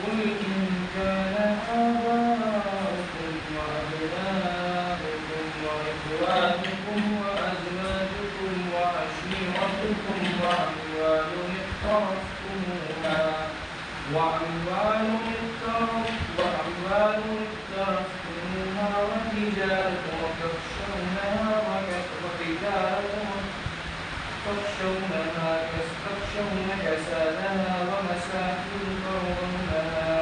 قل إن كان آباؤكم وأبناؤكم وإخوانكم وأزواجكم وعشيرتكم وأموال اقترفتموها وتجارة تخشون كسادها ومساكن ترضونها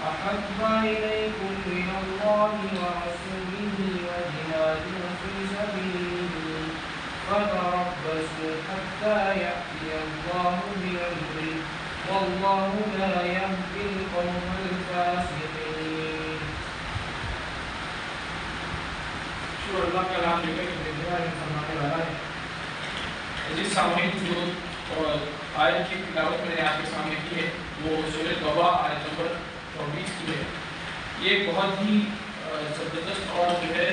أحب إليكم من الله ورسوله وجهاد في سبيله فتربصوا حتى يأتي الله بأمره والله لا يهدي القوم الفاسقين. شکر اللہ کا نام لے کر فرمانے والا ہے. جس سامعین جو آیت کی تلاوت میں نے آپ کے سامنے کی ہے وہ سورہ توبہ آیت نمبر 24 کی ہے. یہ بہت ہی زبردست اور جو ہے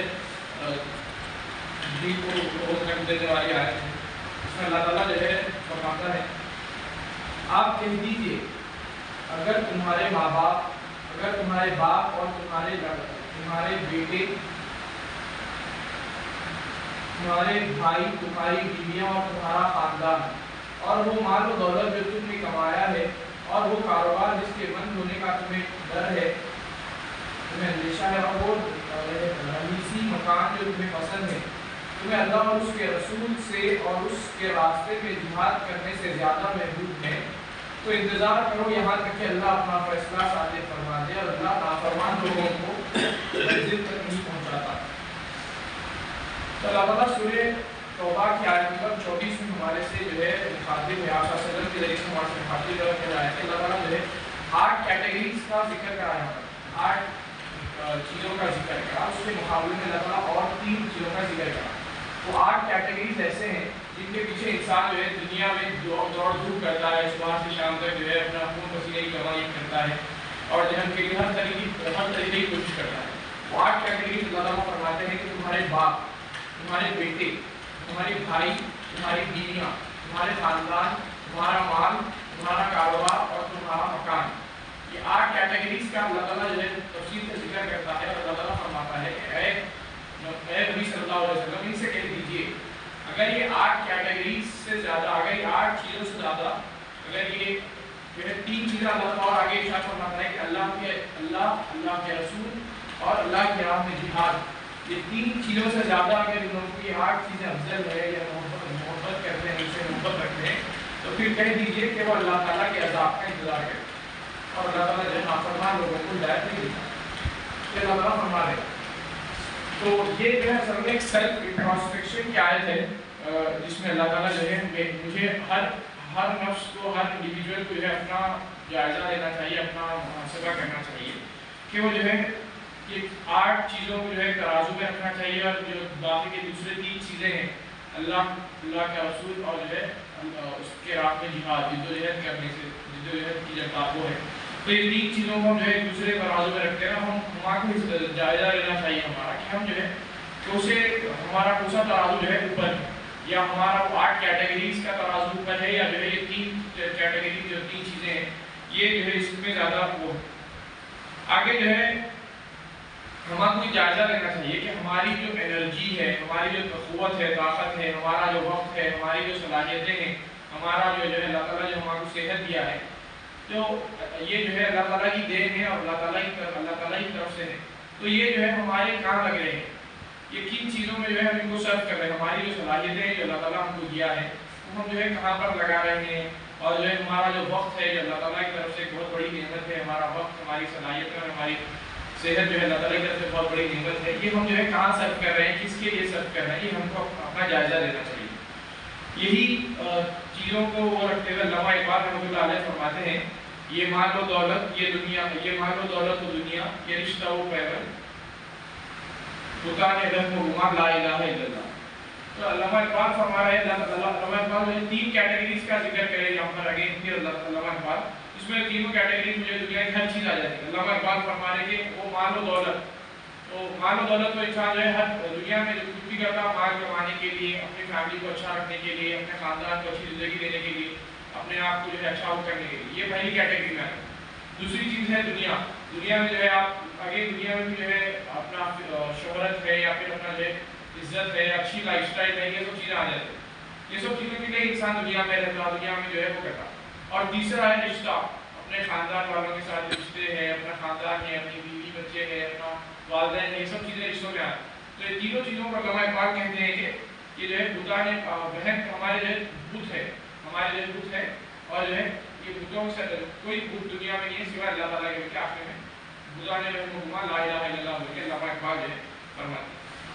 دل کو بہت رنگ دینے والی آیت ہے. اس میں اللہ تعالیٰ جو ہے فرماتا ہے آپ کہہ دیجیے اگر تمہارے ماں باپ، اگر تمہارے باپ اور تمہارے بیٹے، تمہارے بھائی، تمہاری بیویاں اور تمہارا خاندان اور وہ مال و دولت جو تم نے کمایا ہے اور وہ کاروبار جس کے بند ہونے کا تمہیں ڈر ہے، تمہیں اندیشہ ہے، اور وہ رئیسی مکان جو تمہیں پسند ہے، تمہیں اللہ اور اس کے رسول سے اور اس کے راستے میں جہاد کرنے سے زیادہ محبوب ہے، تو انتظار کرو یہاں تک کہ اللہ اپنا فیصلہ صادق فرما دے اور اللہ نافرمان لوگوں کو منزل تک نہیں پہنچاتا. تو اللہ تعالیٰ سورہ توبہ کی آیت نمبر 24 میں ہمارے سے جو ہے مخاطب ہے، آپ صلی اللہ علیہ وسلم کے ذریعے سے ہمارے سے مخاطب کر رہا ہے کہ اللہ تعالیٰ جو ہے 8 کیٹیگریز کا ذکر کرایا، 8 چیزوں کا ذکر کرا. اس کے مقابلے میں اللہ تعالیٰ اور 3 چیزوں کا ذکر کرا. وہ 8 کیٹیگریز ایسے ہیں جن کے پیچھے انسان جو ہے دنیا میں دوڑ دھوپ کرتا ہے، صبح سے شام تک جو ہے اپنا خون پسینے کی کمائی کرتا ہے اور جہنم کے لیے ہر طریقے کی کوشش کرتا ہے. وہ 8 کیٹیگریز اللہ تعالیٰ فرماتے ہیں کہ تمہارے باپ، تمہارے بیٹے، تمہارے بھائی، تمہاری بیویاں، تمہارے خاندان، تمہارا مال، تمہارا کاروبار اور تمہارا مکان، یہ 8 کیٹیگریز کا اللہ تعالیٰ جو ہے تفصیل سے ذکر کرتا ہے. اور اللہ تعالیٰ فرماتا ہے کہ اے نبی صلی اللہ علیہ وسلم ان سے کہہ دیجیے اگر یہ 8 کیٹیگریز سے زیادہ، اگر یہ 8 چیزوں سے زیادہ، اگر یہ جو ہے 3 چیزیں اللہ تعالیٰ اور آگے ارشاد فرماتا ہے کہ اللہ کے رسول اور اللہ کی راہ میں جہاد، یہ 3 چیزوں سے زیادہ اگر ان لوگوں کی 8 چیزیں افضل ہے یا محبت کرتے ہیں، ان سے محبت رکھتے ہیں، تو پھر کہہ دیجیے کہ وہ اللہ تعالیٰ کے عذاب کا انتظار کریں اور اللہ تعالیٰ جو ہے نافرمان لوگوں کو ہدایت نہیں دیتا. یہ اللہ تعالیٰ فرما رہے ہیں. تو یہ جو ہے اصل میں ایک سیلف انٹروسپیکشن کی آیت ہے جس میں اللہ تعالیٰ جو ہے مجھے ہر نفس کو، ہر انڈیویجول کو جو ہے اپنا جائزہ لینا چاہیے، اپنا محاسبہ کرنا چاہیے کہ وہ جو ہے یہ 8 چیزوں کو جو ہے ترازو میں رکھنا چاہیے اور جو باقی کے دوسرے 3 چیزیں ہیں اللہ کا رسول اور جو ہے اس کے راہ میں جہاد، جدوجہد کرنے سے، جدوجہد کی جب بات وہ ہے، تو یہ 3 چیزوں کو ہم جو ہے دوسرے ترازو میں رکھتے ہیں. ہمارا کو جائزہ لینا چاہیے ہمارا کہ ہم جو ہے کہ اسے ہمارا کوسا ترازو جو ہے اوپر ہے، یا ہمارا 8 کیٹیگریز کا ترازو اوپر ہے، یا جو ہے یہ 3 کیٹیگری جو 3 چیزیں ہیں یہ جو ہے اس میں زیادہ وہ. آگے جو ہے ہمارا کوئی جائزہ لینا چاہیے کہ ہماری جو انرجی ہے، ہماری جو قوت ہے، طاقت ہے، ہمارا جو وقت ہے، ہماری جو صلاحیتیں ہیں، ہمارا جو ہے اللہ تعالیٰ جو ہمارے کو صحت دیا ہے، تو یہ جو ہے اللہ تعالیٰ کی دین ہے اور اللہ تعالیٰ کی طرف سے ہے. تو یہ جو ہے ہمارے کہاں لگ رہے ہیں، یہ کن چیزوں میں جو ہے ہم ان کو سرو کر رہے ہیں، ہماری جو صلاحیتیں ہیں جو اللہ تعالیٰ ہم کو دیا ہے وہ ہم جو ہے کہاں پر لگا رہے ہیں، اور جو ہے ہمارا جو وقت ہے جو اللہ تعالیٰ کی طرف سے ایک بہت بڑی نعمت ہے، ہمارا وقت، ہماری صلاحیتیں اور ہماری صحت جو ہے اللہ تعالیٰ کی طرف سے بہت بڑی نعمت ہے، یہ ہم جو ہے کہاں سرو کر رہے ہیں، کس کے لیے سرو کر رہے ہیں، یہ ہم کو اپنا جائزہ لینا چاہیے. یہی چیزوں کو وہ رکھتے ہوئے علامہ اقبال رحمۃ اللہ علیہ فرماتے ہیں یہ مال و دولت، یہ مال و دولت و دنیا، یہ رشتہ و پیوند دکان رحم و گمان لا الہ الا اللہ. تو علامہ اقبال فرما رہے ہیں، علامہ اقبال نے 3 کیٹیگریز کا ذکر کرے یہاں پر اگین پھر علامہ اقبال، اس میں تینوں کیٹیگریز میں جو دنیا کی ہر چیز آ جاتی ہے. علامہ اقبال فرما رہے کہ وہ مال و دولت، تو مال و دولت تو انسان جو ہے ہر دنیا میں جو کچھ بھی کرتا ہے مال کمانے کے لیے، اپنی فیملی کو اچھا رکھنے کے لیے، اپنے خاندان کو اچھی زندگی دینے کے لیے، اپنے آپ کو جو ہے اچھا کرنے کے لیے، یہ پہلی کیٹیگری میں ہے. دوسری چیز ہے دنیا. دنیا میں جو ہے آپ آگے دنیا میں بھی جو ہے اپنا شہرت ہے یا پھر اپنا جو ہے عزت ہے, اچھی لائف اسٹائل ہے, یہ سب چیزیں آ جاتی ہیں. یہ سب چیزوں کے لیے انسان دنیا میں رہتا, دنیا میں جو ہے وہ کرتا. اور تیسرا ہے رشتہ, اپنے خاندان والوں کے ساتھ رشتے ہیں, اپنا خاندان ہے, اپنی بیوی بچے ہیں, اپنا والدین ہے, یہ سب چیزیں رشتوں میں آتی. تو یہ تینوں چیزوں پر علماء اقبال کہتے ہیں کہ یہ جو ہے بتانے بہن ہمارے جو ہے بت ہے, ہمارے جو ہے بت ہے, اور جو ہے یہ بتوں سے کوئی بت دنیا میں نہیں ہے سوائے اللہ تعالیٰ کے. کہ آخر میں بتانے لا الہ الا اللہ بول کے علماء اقبال جو ہے فرماتے ہیں.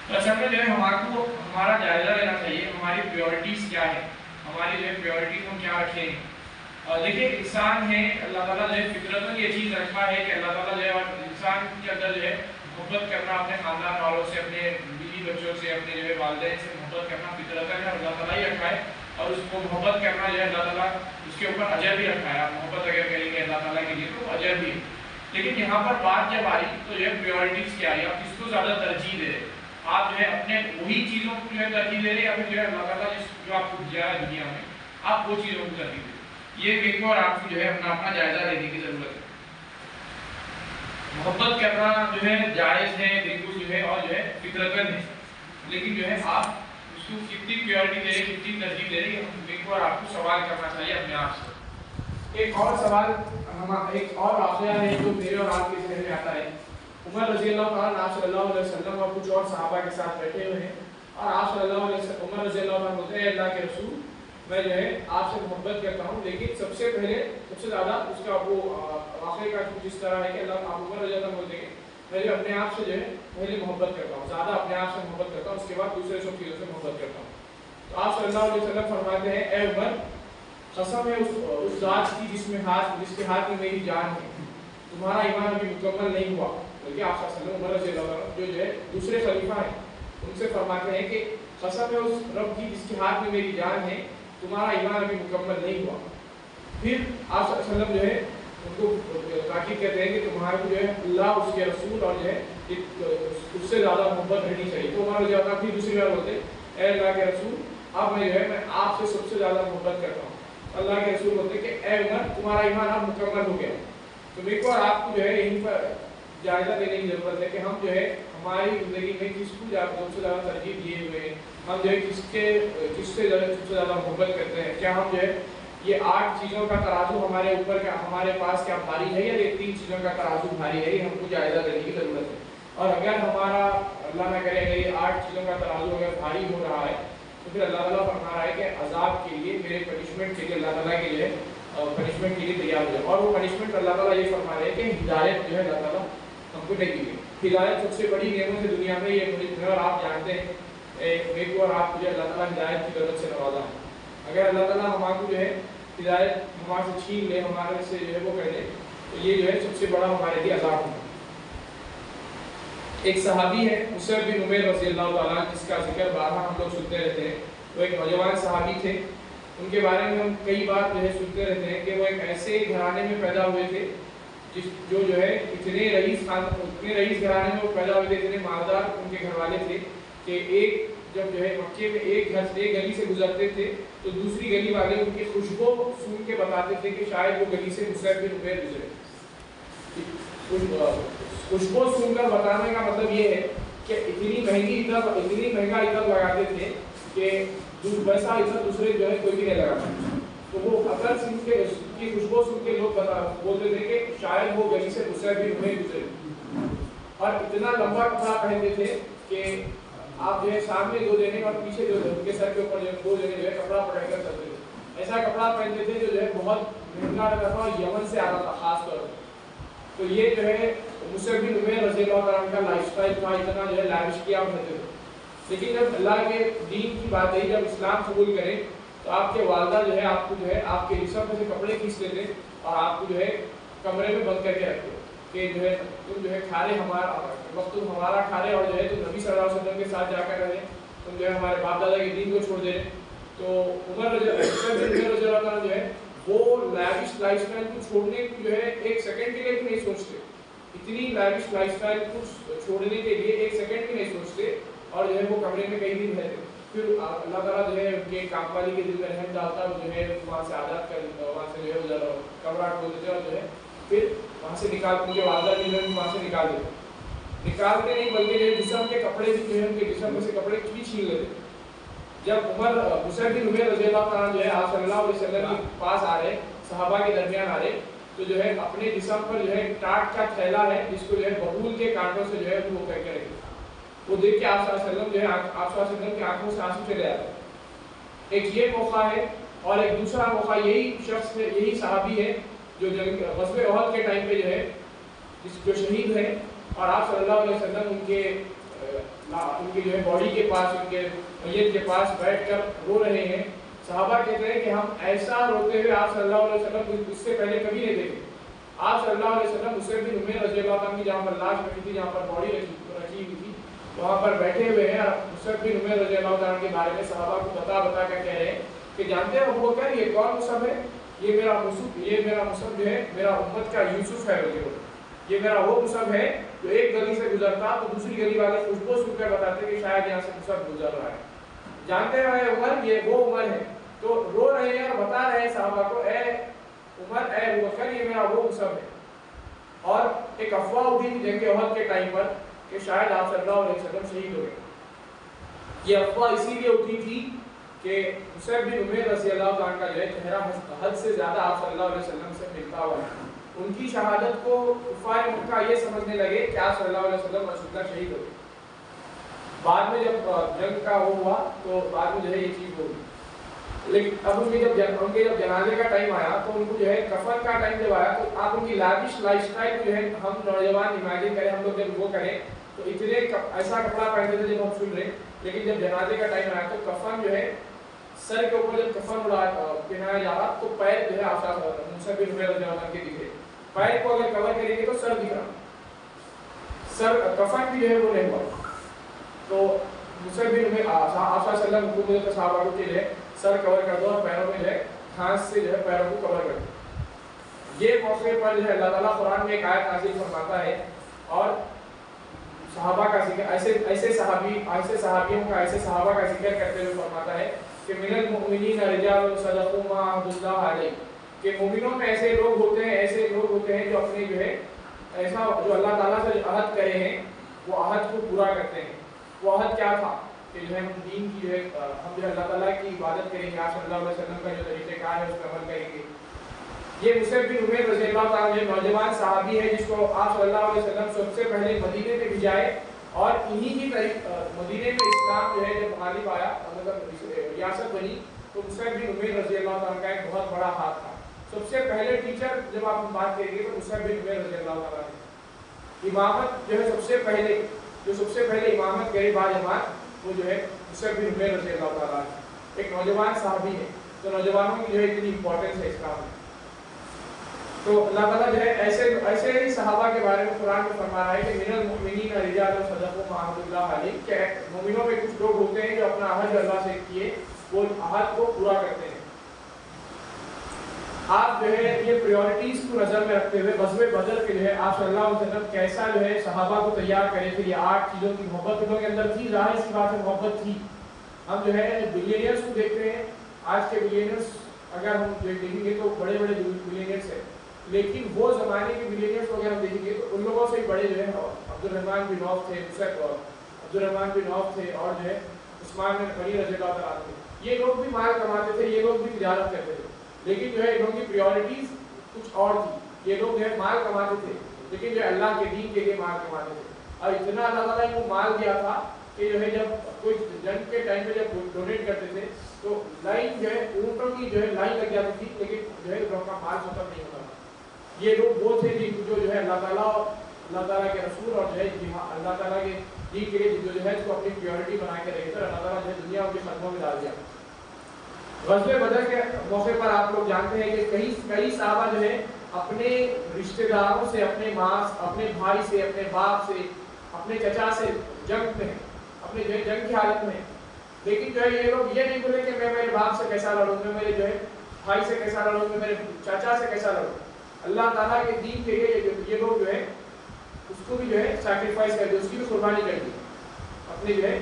تو اصل میں جو ہے ہمارا جائزہ لینا چاہیے ہماری پیورٹیز کیا ہے, ہماری جو ہے پیورٹیز ہم کیا رکھیں ہیں. دیکھیے انسان ہے, اللہ تعالیٰ جو ہے فطرت میں یہ چیز رکھا ہے کہ اللہ تعالیٰ جو ہے انسان کے اندر جو ہے محبت کرنا اپنے خاندان والوں سے, اپنے بیوی بچوں سے, اپنے جو ہے والدین سے محبت کرنا فطرت ہے, اللہ تعالیٰ ہی رکھا ہے. اور اس کو محبت کرنا جو ہے اللہ تعالیٰ اس کے اوپر اجر بھی رکھا ہے. آپ محبت اگر کریں گے اللہ تعالیٰ کے لیے تو اجر بھی ہے. لیکن یہاں پر بات جب آئی تو جو ہے پریورٹیز کیا ہے, آپ کس کو زیادہ ترجیح دے رہے. آپ جو ہے اپنے وہی چیزوں کو جو ہے ترجیح دے رہے یا پھر جو ہے اللہ تعالیٰ جو آپ کو دیا ہے دنیا میں آپ وہ چیزوں کو ترجیح دے. یہ ایک اور آپ کو جو ہے اپنا جائزہ لینے کی ضرورت ہے. محبت کرنا جو ہے جائز ہے بالکل جو ہے, اور جو ہے فطرتاً ہے, لیکن جو ہے آپ اس کو کتنی پیورٹی دے رہے, کتنی ترجیح دے رہے, بالکل اور آپ کو سوال کرنا چاہیے اپنے آپ سے. ایک اور سوال, ایک اور واقعہ ہے جو میرے اور آپ کے ذہن میں آتا ہے. عمر رضی اللہ تعالیٰ آپ صلی اللہ علیہ وسلم اور کچھ اور صحابہ کے ساتھ بیٹھے ہوئے ہیں, اور آپ صلی اللہ علیہ وسلم عمر رضی اللہ عنہ بولتے ہیں اللہ کے رسول میں جو ہے آپ سے محبت کرتا ہوں, لیکن سب سے پہلے سب سے زیادہ اس کا وہ واقعے کا کچھ اس طرح ہے کہ اللہ آپ عمر رضی اللہ عنہ بولتے ہیں میں جو اپنے آپ سے جو ہے پہلے محبت کرتا ہوں, زیادہ اپنے آپ سے محبت کرتا ہوں, اس کے بعد دوسرے سب چیزوں سے محبت کرتا ہوں. تو آپ صلی اللہ علیہ وسلم فرماتے ہیں اے عمر قسم ہے اس ذات کی جس کے ہاتھ میں میری جان ہے, تمہارا ایمان ابھی مکمل نہیں ہوا. بلکہ آپ صلی اللہ علیہ وسلم عمر رضی اللہ عنہ جو ہے دوسرے خلیفہ ہیں ان سے فرماتے ہیں کہ قسم ہے اس رب کی جس کے ہاتھ میں میری جان ہے تمہارا ایمان ابھی مکمل نہیں ہوا. پھر آپ صلی اللہ علیہ وسلم جو ہے ان کو تاکید کرتے ہیں کہ تمہارے کو جو ہے اللہ اس کے رسول اور جو ہے اس سے زیادہ محبت رہنی چاہیے. تو عمر رضی اللہ عنہ پھر دوسری بار بولتے اے اللہ کے رسول اب میں جو ہے میں آپ سے سب سے زیادہ محبت کرتا ہوں. اللہ کے رسول بولتے کہ اے عمر تمہارا ایمان اب مکمل ہو گیا. تو میرے کو آپ کو جو ہے یہیں پر جائزہ لینے کی ضرورت ہے کہ ہم جو ہے ہماری زندگی میں کس کو سب سے زیادہ ترجیح دیے ہوئے ہیں, ہم جو ہے کس سے سب سے زیادہ محبت کرتے ہیں. کیا ہم جو ہے یہ 8 چیزوں کا ترازو ہمارے اوپر کا ہمارے پاس کیا بھاری ہے, یا یہ 3 چیزوں کا ترازو بھاری ہے, یہ ہم کو جائزہ لینے کی ضرورت ہے. اور اگر ہمارا اللہ نہ کرے اگر یہ 8 چیزوں کا ترازو اگر بھاری ہو رہا ہے تو پھر اللہ تعالیٰ فرما رہا ہے کہ عذاب کے لیے میرے پنشمنٹ کے لیے اللہ تعالیٰ کے لیے پنشمنٹ کے لیے تیار ہو جائے. اور وہ پنشمنٹ اللہ تعالیٰ یہ فرما رہے ہیں کہ ہدایت جو ہے اللہ تعالیٰ ہم کو نہیں دی. ہدایت سب سے بڑی نعمت ہے دنیا میں, یہ مجھے اور آپ جانتے ہیں میرے کو اور آپ کو جو ہے اللہ تعالیٰ ہدایت کی ضرورت سے نوازا ہے. اگر اللہ تعالیٰ ہمارے کو جو ہے ہدایت ہمارے سے چھین لے, ہمارے سے جو ہے وہ کر لے, تو یہ جو ہے سب سے بڑا ہمارے لیے عذاب ہوگا. ایک صحابی ہے مصعب بن عمیر رضی اللہ تعالیٰ جس کا ذکر بارہا ہم لوگ سنتے رہتے ہیں. وہ ایک نوجوان صحابی تھے, ان کے بارے میں ہم کئی بار جو ہے سنتے رہتے ہیں کہ وہ ایک ایسے گھرانے میں پیدا ہوئے تھے جو ہے اتنے رئیس گھرانے میں وہ پیدا ہوئے تھے, اتنے مالدار ان کے گھر والے تھے کہ ایک جب جو ہے مکے میں ایک گلی سے گزرتے تھے تو دوسری گلی والے ان کی خوشبو سن کے بتاتے تھے کہ شاید وہ گلی سے مصعب بن عمیر گزرے. خوشبو سن کر بتانے کا مطلب یہ ہے کہ اتنی مہنگا عطر لگاتے تھے کہ ویسا عطر دوسرے جو ہے کوئی بھی نہیں لگاتا. تو وہ عطر سن کے کی خوشبو سن کے لوگ بولتے تھے کہ شاید وہ گلی سے مصعب بن عمیر گزرے. اور اتنا لمبا کپڑا پہنتے تھے کہ آپ جو ہے سامنے 2 جنے اور پیچھے 2 جنے, ان کے سر کے اوپر جو 2 جنے جو ہے کپڑا پہن کر چلتے تھے. ایسا کپڑا پہنتے تھے جو ہے بہت مہنگا لگتا تھا اور یمن سے آتا تھا خاص طور پر. تو یہ جو ہے مصعب بن عمیر رضی اللہ عنہ کا لائف اسٹائل تھا, اتنا جو ہے لاوش کیا ہوتے تھے. لیکن جب اللہ کے دین کی بات آئی, جب اسلام قبول کریں تو آپ کے والدہ جو ہے آپ کو جو ہے آپ کے جسم میں سے کپڑے کھینچ لیتے اور آپ کو جو ہے کمرے میں بند کر کے رکھتے کہ جو ہے تم جو ہے کھارے ہمارا کھارے, اور جو ہے تم نبی صلی اللہ علیہ وسلم کے ساتھ جا کر رہے, تم جو ہے ہمارے باپ دادا کے دین کو چھوڑ دے رہے. تو عمر رضی اللہ عنہ جو ہے وہ لیوش لائف اسٹائل کو چھوڑنے کو جو ہے 1 سیکنڈ کے لیے بھی نہیں سوچتے. اتنی لیوش لائف اسٹائل کو چھوڑنے کے لیے 1 سیکنڈ بھی نہیں سوچتے, اور جو ہے وہ کمرے میں کئی دن رہتے. پھر اللہ تعالیٰ جو ہے ان کے کام والی کے دل میں رحم ڈالتا, جو ہے وہاں سے آزاد کر وہاں سے جو ہے کمرہ کھول دیتے اور جو ہے پھر وہاں سے ان کے والدہ بھی جو ہے وہاں سے نکال دیتے، نکالتے نہیں بلکہ جو جسم کے کپڑے بھی جو ہے ان کے جسم میں سے کپڑے بھی چھین لیتے۔ جب عمر مصعب بن عمیر رضی اللہ تعالیٰ جو ہے آپ صلی اللہ علیہ وسلم کے پاس آ رہے، صحابہ کے درمیان آ رہے، تو جو ہے اپنے جسم پر جو ہے ٹاٹ کا تھیلا ہے جس کو جو ہے ببول کے کانٹوں سے جو ہے وہ کر کے رکھے، وہ دیکھ کے آپ صلی اللہ علیہ وسلم جو ہے آپ صلی اللہ علیہ وسلم کی آنکھوں سے آنسو چلے آتے۔ ایک یہ موقع ہے، اور ایک دوسرا موقع یہی شخص ہے، یہی صحابی ہے جو غزوہ احد کے ٹائم پہ جو ہے جو شہید ہے، اور آپ صلی اللہ علیہ وسلم ان کے جو ہے باڈی کے پاس، ان کے میت کے پاس بیٹھ کر رو رہے ہیں۔ صحابہ کہتے ہیں کہ ہم ایسا روتے ہوئے آپ صلی اللہ علیہ وسلم اس سے پہلے کبھی نہیں دیکھے۔ آپ صلی اللہ علیہ وسلم مصعب بن عمیر رضی اللہ عنہ کی جہاں پر لاش رکھی تھی، جہاں پر باڈی رکھی ہوئی تھی، وہاں پر بیٹھے ہوئے ہیں، اور مصعب بن عمیر رضی اللہ عنہ کے بارے میں صحابہ کو بتا کر کہہ رہے ہیں کہ جانتے ہیں ابو بکر یہ کون مصعب ہے؟ یہ میرا مصعب جو ہے میرا امت کا یوسف ہے، یہ میرا وہ مصعب ہے جو ایک گلی سے گزرتا تو دوسری گلی والے خوشبو سن کر بتاتے کہ شاید یہاں سے مصعب گزر رہا ہے۔ جانتے ہیں عمر یہ وہ عمر ہے، تو رو رہے ہیں اور بتا رہے ہیں صحابہ کو اے عمر، اے ابو بکر، یہ میرا وہ مصعب ہے۔ اور ایک افواہ اٹھی تھی جنگ احد کے ٹائم پر کہ شاید آپ صلی اللہ علیہ وسلم شہید ہو گئے۔ یہ افواہ اسی لیے اٹھی تھی کہ مصعب بن عمیر رضی اللہ عنہ کا جو ہے چہرہ حد سے زیادہ آپ صلی اللہ علیہ وسلم سے ملتا ہوا ہے۔ ان کی شہادت کو کفار مکہ یہ سمجھنے لگے کہ آپ صلی اللہ علیہ وسلم رسول اللہ شہید ہو گئے۔ بعد میں جب جنگ کا وہ ہوا تو بعد میں جو ہے یہ چیز ہوئی، لیکن اب ان کے جب جنازے کا ٹائم آیا تو ان کو جو ہے کفن کا ٹائم جب آیا تو آپ ان کی لاوش لائف اسٹائل جو ہے ہم نوجوان امیجن کریں، ہم لوگ جب وہ کریں تو اتنے ایسا کپڑا پہنتے تھے جب ہم سن رہے، لیکن جب جنازے کا ٹائم آیا تو کفن جو ہے سر کے اوپر جب کفن پہنایا جا رہا تو پیر جو ہے آسان ہو رہا، مصعب بن عمیر رضی اللہ عنہ کے دکھے، پیر کو اگر کور کریں گے تو سر دکھ رہا، سر کفن بھی جو ہے وہ نہیں ہوا۔ تو مصعب بن عمیر آپ صلی اللہ علیہ وسلم حکم دیتے صحابہ کو کہ جو ہے سر کور کر دو اور پیروں میں جو ہے گھاس سے جو ہے پیروں کو کور کر دو۔ یہ موقع پر جو ہے اللہ تعالیٰ قرآن میں ایک آیت نازل فرماتا ہے اور صحابہ کا ذکر ایسے صحابیوں کا ایسے صحابہ کا ذکر کرتے ہوئے فرماتا ہے کہ من المؤمنین رجال صدقوا ما عهد الله علیہ، کہ مومنوں میں ایسے لوگ ہوتے ہیں جو اپنے جو ہے ایسا جو اللہ تعالیٰ سے عہد کرے ہیں وہ عہد کو پورا کرتے ہیں۔ وہ عہد کیا تھا کہ جو ہے ہم دین کی جو ہے ہم جو ہے اللہ تعالیٰ کی عبادت کریں گے، آپ صلی اللہ علیہ وسلم کا جو طریقہ کار ہے اس پر عمل کریں گے۔ یہ مصعب بن عمیر رضی اللہ تعالیٰ عنہ نوجوان صحابی ہے جس کو آپ صلی اللہ علیہ وسلم سب سے پہلے مدینے میں بھیجائے، اور انہی کی مدینے میں اسلام جو ہے جب غالب آیا مطلب ریاست بنی تو مصعب بن عمیر رضی اللہ تعالیٰ کا ایک بہت بڑا ہاتھ تھا۔ سب سے پہلے ٹیچر جب آپ بات کریں گے تو مصعب بن عمیر رضی اللہ تعالیٰ نے امامت جو ہے سب سے پہلے امامت کرے باجماعت وہ جو ہے مصعب بن عمیر رضی اللہ تعالیٰ ایک نوجوان صحابی ہے، تو نوجوانوں کی جو ہے اتنی امپورٹنس ہے اسلام میں۔ تو اللہ تعالیٰ جو ہے ایسے ہی صحابہ کے بارے میں قرآن میں فرما رہا ہے کہ من المؤمنین رجال صدقوا ما عهد الله علیہ، کہ مومنوں میں کچھ لوگ ہوتے ہیں جو اپنا عہد اللہ سے کیے وہ عہد کو پورا کرتے ہیں۔ آپ جو ہے یہ پریورٹیز کو نظر میں رکھتے ہوئے غزوہ بدر کے جو ہے آپ صلی اللہ علیہ وسلم کیسا جو ہے صحابہ کو تیار کرے تھے، یہ 8 چیزوں کی محبت ان کے اندر تھی، ظاہر سی بات ہے محبت تھی۔ ہم جو ہے بلینئرز کو دیکھتے ہیں، آج کے بلینئرز اگر ہم دیکھیں گے تو بڑے بڑے بلینئرز ہیں، لیکن وہ زمانے کے بلینئرز کو اگر ہم دیکھیں گے تو ان لوگوں سے بڑے جو ہے عبدالرحمن بن عوف تھے اور جو ہے عثمان بن غنی رضی اللہ تعالیٰ عنہ، یہ لوگ بھی مال کماتے تھے، یہ لوگ بھی تجارت کرتے تھے، لیکن جو ہے ان لوگوں کی پریورٹیز کچھ اور تھی۔ یہ لوگ جو ہے مال کماتے تھے لیکن جو اللہ کے دین کے لیے مال کماتے تھے، اور اتنا اللہ تعالیٰ نے وہ مال دیا تھا کہ جو ہے جب کوئی جنگ کے ٹائم پہ جب ڈونیٹ کرتے تھے تو لائن جو ہے اونٹوں کی جو ہے لائن لگ جاتی تھی، لیکن جو ہے لوگوں کا مال ختم نہیں ہوتا تھا۔ یہ لوگ وہ تھے جو ہے اللہ تعالیٰ کے رسول اور جو ہے اللہ تعالیٰ کے دین کے لیے جدوجہد کو اپنی پیورٹی بنا کے رکھے تھے، اللہ تعالیٰ جو ہے دنیا ان کے قدموں میں ڈال دیا۔ غزوہ بدر کے موقع پر آپ لوگ جانتے ہیں کہ کئی صحابہ جو ہے اپنے رشتہ داروں سے، اپنے ماں، اپنے بھائی سے، اپنے باپ سے، اپنے چچا سے جنگ میں، اپنے جو ہے جنگ کی حالت میں، لیکن جو ہے یہ لوگ یہ نہیں بولے کہ میں میرے باپ سے کیسا لڑوں، میں میرے جو ہے بھائی سے کیسا لڑوں، میں میرے چاچا سے کیسا لڑوں۔ اللہ تعالیٰ کے دین کے لیے یہ لوگ جو ہے اس کو بھی جو ہے سیکریفائس کر دی، اس کی بھی قربانی کر دی، اپنے جو ہے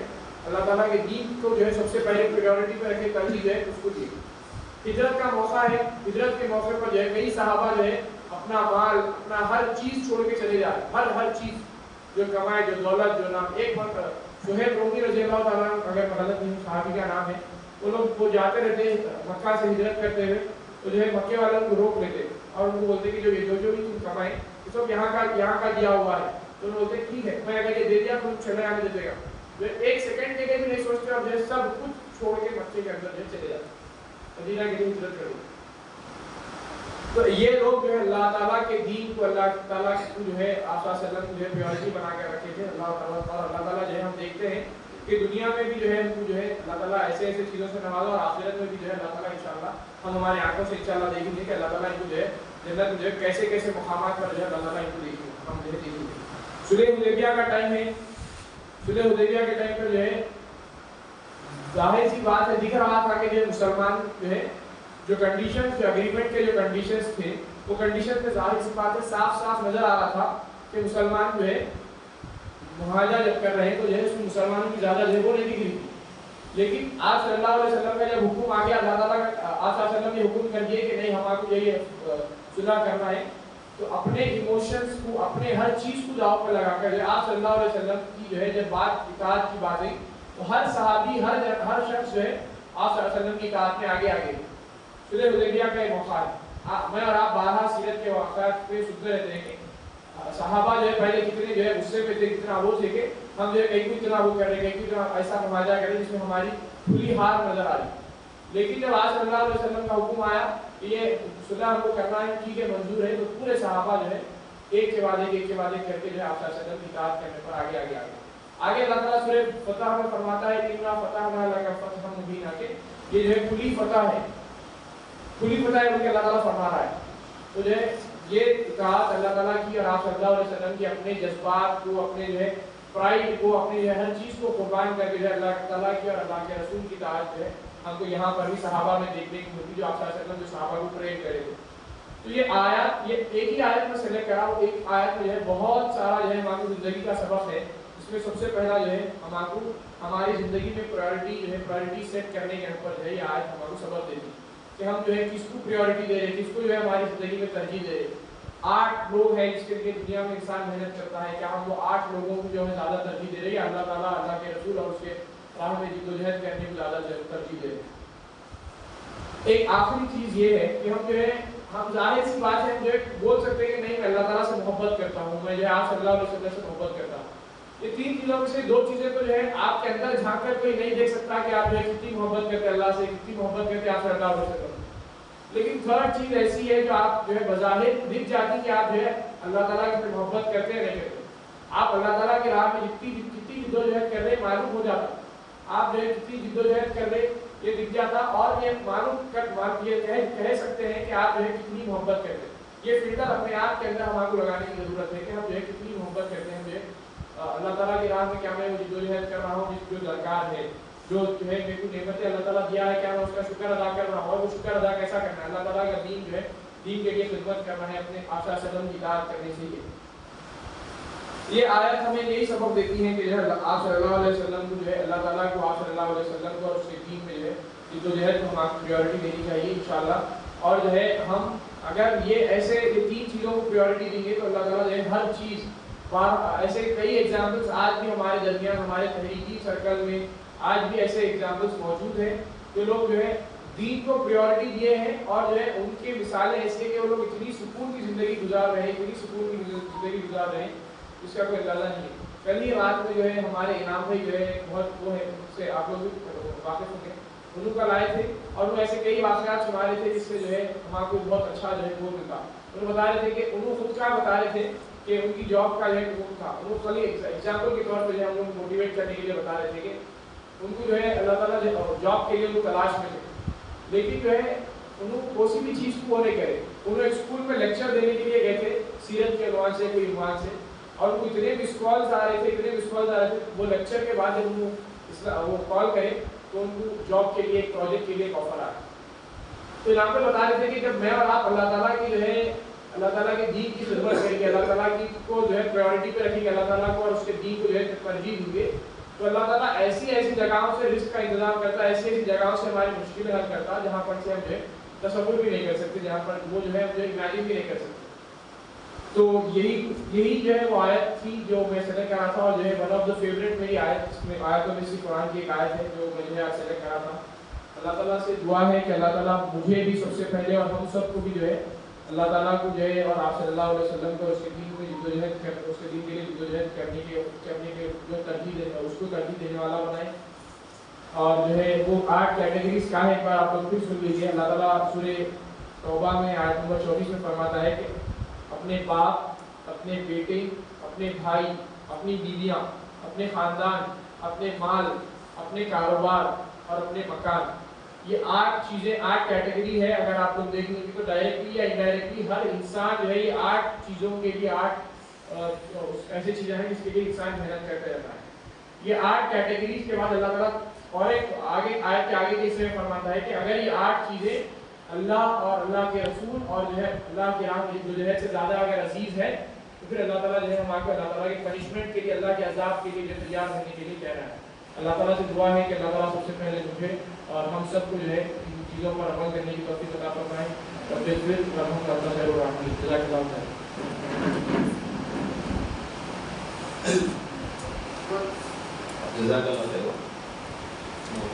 اللہ تعالیٰ کے دین کو جو ہے سب سے پہلے پریورٹی پہ رکھے، ترجیح جو ہے اس کو دی۔ ہجرت کا موقع ہے، ہجرت کے موقع پر جو ہے کئی صحابہ جو ہے اپنا مال، ہر چیز چھوڑ کے چلے جائے، ہر چیز جو کمائے، جو دولت، جو نام. ایک وقت سہیل رومی رضی اللہ تعالیٰ اگر غلط نہیں صحابی کا نام ہے، وہ لوگ وہ جاتے رہتے مکہ سے ہجرت کرتے ہوئے، تو جو ہے مکے والوں کو روک لیتے اور ان کو بولتے کہ جو بھی تم کمائیں یہ سب یہاں کا دیا ہوا ہے. تو انہوں بولتے ٹھیک ہے، میں اگر یہ دے دیا تو چلے آنے دے گا. جو ایک سیکنڈ کے لیے بھی نہیں سوچتے اور جو ہے سب کچھ چھوڑ کے مکے کے اندر جو چلے جاتے مدینہ کے لیے ہجرت کرو. تو یہ لوگ جو ہے اللہ تعالیٰ کے دین کو، اللہ تعالیٰ کو جو ہے آپ صلی اللہ علیہ وسلم جو ہے پیورٹی بنا کے رکھے تھے. اللہ تعالیٰ جو ہے ہم دیکھتے ہیں کہ دنیا میں بھی جو ہے ان کو جو ہے اللہ تعالیٰ ایسے چیزوں سے نوازا، اور آخرت میں بھی جو ہے اللہ تعالیٰ انشاءاللہ ہم ہماری آنکھوں سے انشاءاللہ دیکھیں گے کہ اللہ تعالیٰ ان کو جو ہے جنت میں جو ہے کیسے مقامات پر جو ہے اللہ تعالیٰ ان کو دیکھیں گے، ہم جو ہے دیکھیں گے. صلح حدیبیہ کا ٹائم ہے. صلح حدیبیہ کے ٹائم پر جو ہے ظاہر سی بات ہے، دکھ رہا تھا کہ جو مسلمان جو ہے جو کنڈیشنز، جو اگریمنٹ کے جو کنڈیشنز تھے، وہ کنڈیشنز میں ظاہر سی بات ہے صاف نظر آ رہا تھا کہ مسلمان جو ہے معاہدہ جب کر رہے ہیں تو جو ہے اس میں مسلمانوں کی زیادہ جو ہے وہ نہیں دکھ رہی تھی. لیکن آپ صلی اللہ علیہ وسلم کا جب حکم آ گیا، اللہ تعالیٰ کا آپ صلی اللہ علیہ وسلم نے حکم کر دیا کہ نہیں ہم آپ کو یہ صلح کرنا ہے، تو اپنے ایموشنز کو، اپنے ہر چیز کو داؤ پہ لگا کر آپ صلی اللہ علیہ وسلم کی جو ہے جب بات اطاعت کی بات ہے تو ہر صحابی، ہر شخص جو ہے آپ صلی اللہ علیہ وسلم کی اطاعت میں آگے. صلح حدیبیہ کا ایک موقع ہے، میں اور آپ بارہا سیرت کے واقعات پہ سنتے رہتے ہیں کہ صحابہ جو ہے پہلے کتنے جو ہے غصے میں تھے، کتنا وہ تھے کہ ہم جو ہے کہیں کو اتنا وہ کر رہے ہیں، کہیں کو ایسا معاہدہ کر رہے ہیں جس میں ہماری کھلی ہار نظر آ رہی. لیکن جب آج صلی اللہ علیہ وسلم کا حکم آیا کہ یہ صلح ہم کو کرنا ہے، ٹھیک ہے منظور ہے، تو پورے صحابہ جو ہے ایک کے بعد ایک کر کے جو ہے آپ صلی اللہ علیہ وسلم کی اطاعت کرنے پر آگے اللہ تعالیٰ سورہ فتح میں فرماتا ہے کہ اِنَّا فَتَحْنَا لَكَ فَتْحًا مُبِينًا، کہ یہ جو ہے کھلی فتح ہے بلکہ اللہ تعالیٰ فرما رہا ہے. تو جو ہے یہ اطاعت اللہ تعالیٰ کی اور آپ صلی اللہ علیہ وسلم کی اپنے جذبات کو، اپنے جو ہے پرائڈ کو، اپنے جو ہے ہر چیز کو قربان کر کے جو ہے اللہ تعالیٰ کی اور اللہ کے رسول کی اطاعت جو ہے ہم کو یہاں پر بھی صحابہ میں دیکھنے کو ملتی، جو آپ صلی اللہ علیہ وسلم جو صحابہ کو ٹرین کرے تھے. تو یہ آیات، یہ ایک ہی آیت میں سلیکٹ کرا، وہ ایک آیت میں جو ہے بہت سارا جو ہے ہماری زندگی کا سبق ہے. اس میں سب سے پہلا جو ہے ہماری زندگی میں پرائورٹی سیٹ کرنے کے اوپر جو ہے یہ آیت ہمارے سبق دیتی کہ ہم جو ہے کس کو پریورٹی دے رہے ہیں، کس کو جو ہے ہماری زندگی میں ترجیح دے رہے ہیں. 8 لوگ ہیں جس کے لیے دنیا میں انسان محنت کرتا ہے، کیا ہم وہ 8 لوگوں کو جو ہے زیادہ ترجیح دے رہے ہیں، اللہ تعالیٰ، اللہ کے رسول اور اس کے راہ میں جدوجہد کرنے کو زیادہ ترجیح دے رہے ہیں. ایک آخری چیز یہ ہے کہ ہم جو ہے ہم ظاہر سی بات ہے ہم جو ہے بول سکتے ہیں کہ نہیں میں اللہ تعالیٰ سے محبت کرتا ہوں، میں جو ہے آپ صلی اللہ علیہ وسلم سے محبت کرتا ہوں. یہ 3 چیزوں میں سے 2 چیزیں تو جو ہے آپ کے اندر جھانک کر کوئی نہیں دیکھ سکتا کہ آپ جو ہے کتنی محبت کرتے ہیں اللہ سے، کتنی محبت کرتے ہیں آپ صلی اللہ علیہ وسلم. لیکن 3rd چیز ایسی ہے جو آپ جو ہے بظاہر دکھ جاتی کہ آپ جو ہے اللہ تعالیٰ کی محبت کرتے ہیں نہیں کرتے. آپ اللہ تعالیٰ کی راہ میں کتنی جدوجہد کر رہے معلوم ہو جاتا، آپ جو ہے کتنی جدوجہد کر رہے یہ دکھ جاتا، اور یہ یہ کہہ سکتے ہیں کہ آپ جو ہے کتنی محبت کرتے ہیں. یہ فلٹر اپنے آپ کے اندر ہمارے کو لگانے کی ضرورت ہے کہ ہم جو ہے کتنی محبت کرتے ہیں. جو ہے اللہ تعالیٰ کی راہ میں کیا میں جدوجہد کر رہا ہوں، جس جو درکار ہے، جو ہے میرے کو نعمتیں اللہ تعالیٰ دیا ہے، کیا میں اس کا شکر ادا کر رہا ہوں، اور وہ شکر ادا کیسا کرنا ہے، اللہ تعالیٰ کا دین جو ہے دین کے لیے خدمت کرنا ہے، اپنے آپ صلی اللہ علیہ وسلم کی اطاعت کرنے سے. یہ آیت ہمیں یہی سبق دیتی ہے کہ جو ہے آپ صلی اللہ علیہ وسلم کو جو ہے اللہ تعالیٰ کو، آپ صلی اللہ علیہ وسلم کو اور اس کے دین میں جو ہے جدوجہد کو ہم پریورٹی دینی چاہیے انشاءاللہ. اور جو ہے ہم اگر یہ ایسے یہ 3 چیزوں کو پریورٹی دیں گے تو اللہ تعالیٰ جو ہے ہر چیز، ایسے کئی ایگزامپلس آج بھی ہمارے درمیان، ہمارے تحریکی سرکل میں آج بھی ایسے ایگزامپلس موجود ہیں کہ لوگ جو ہے دین کو پریورٹی دیے ہیں، اور جو ہے ان کی مثالیں ایسی ہیں کہ وہ لوگ اتنی سکون کی زندگی گزار رہے ہیں، اتنی سکون کی زندگی گزار رہے ہیں اس کا کوئی اندازہ نہیں ہے. کل ہی رات میں جو ہے ہمارے انعام بھائی جو ہے بہت وہ ہے، اس سے آپ لوگ بھی واقف ہوں گے، انہوں کا لائے تھے اور وہ ایسے کئی واقعات سنا رہے تھے جس سے جو ہے ہمارے کو بہت اچھا جو ہے وہ ملتا. انہوں بتا رہے تھے کہ انہوں خود کا بتا رہے تھے کہ ان کی جاب کا جو ہے وہ تھا، انہوں خالی ایگزامپل کے طور پہ جو ہے ہم لوگ موٹیویٹ کرنے کے لیے بتا رہے تھے کہ ان کو جو ہے اللہ تعالیٰ جاب کے لیے وہ تلاش میں تھے، لیکن جو ہے انہوں کسی بھی چیز کو وہ نہیں کرے. انہوں ایک اسکول میں لیکچر دینے کے لیے گئے تھے سیرت کے عنوان سے، کوئی عنوان سے، اور ان کو اتنے مس کالز آ رہے تھے، وہ لیکچر کے بعد جب وہ کال کرے تو ان کو جاب کے لیے، ایک پروجیکٹ کے لیے ایک آفر آیا. تو یہاں پہ بتا رہے تھے کہ جب میں اور آپ اللہ تعالیٰ کی جو ہے اللہ تعالیٰ کے دین کی خدمت کریں گے، اللہ تعالیٰ کی کو جو ہے پرائورٹی پہ رکھیں گے، اللہ تعالیٰ کو اور اس کے دین کو جو ہے ترجیح دیں گے، تو اللہ تعالیٰ ایسی جگہوں سے رزق کا انتظام کرتا ہے، ایسی جگہوں سے ہماری مشکلیں حل کرتا ہے جہاں پر سے ہم جو ہے تصور بھی نہیں کر سکتے، جہاں پر وہ جو ہے ہم جو امیجن بھی نہیں کر سکتے. تو یہی جو ہے وہ آیت تھی جو میں سلیکٹ کرا تھا، اور جو ہے ون آف دا فیوریٹ میری آیت میں آیتوں میں سے قرآن کی ایک آیت ہے جو میں جو ہے آج سلیکٹ کرا تھا۔ اللہ تعالیٰ سے دعا ہے کہ اللہ تعالیٰ مجھے بھی سب سے پہلے اور ہم سب کو بھی جو ہے اللہ تعالیٰ کو جو ہے اور آپ صلی اللہ علیہ وسلم کو اس کے دین کو جدوجہد اس کے دین کے لیے جدوجہد کرنے کے جو ترجیح دے اس کو ترجیح دینے والا بنائے۔ اور جو ہے وہ 8 کیٹیگریز کا ہے، ایک بار آپ لوگ پھر سن لیجیے۔ اللہ تعالیٰ سورہ توبہ میں آیت نمبر 24 میں فرماتا ہے کہ اپنے باپ، اپنے بیٹے، اپنے بھائی، اپنی بیویاں، اپنے خاندان، اپنے مال، اپنے کاروبار اور اپنے مکان، یہ 8 چیزیں 8 کیٹیگری ہے۔ اگر آپ لوگ دیکھیں گے تو ڈائریکٹلی یا انڈائریکٹلی ہر انسان جو ہے یہ 8 چیزوں کے لیے 8 ایسی چیزیں ہیں جس کے لیے انسان محنت کرتا رہتا ہے۔ یہ 8 کیٹیگریز کے بعد اللہ تعالیٰ اور ایک آگے آیت کے آگے کے حصے میں فرماتا ہے کہ اگر یہ 8 چیزیں اللہ اور اللہ کے رسول اور جو ہے اللہ کی راہ کی جدوجہد سے زیادہ اگر عزیز ہے تو پھر اللہ تعالیٰ جو ہے ہم کو اللہ تعالیٰ کی پنشمنٹ کے لیے، اللہ کے عذاب کے لیے جو تیار ہونے کے لیے کہہ رہا ہے۔ اللہ تعالیٰ سے دعا ہے کہ اللہ تعالیٰ سب سے پہلے مجھے اور ہم سب کو جو ہے ان چیزوں پر عمل کرنے کی توفیق عطا فرمائے۔ رب اغفر ورحم کرتا خیر الرحمین۔ جزاک اللہ خیر۔ جزاک اللہ خیر۔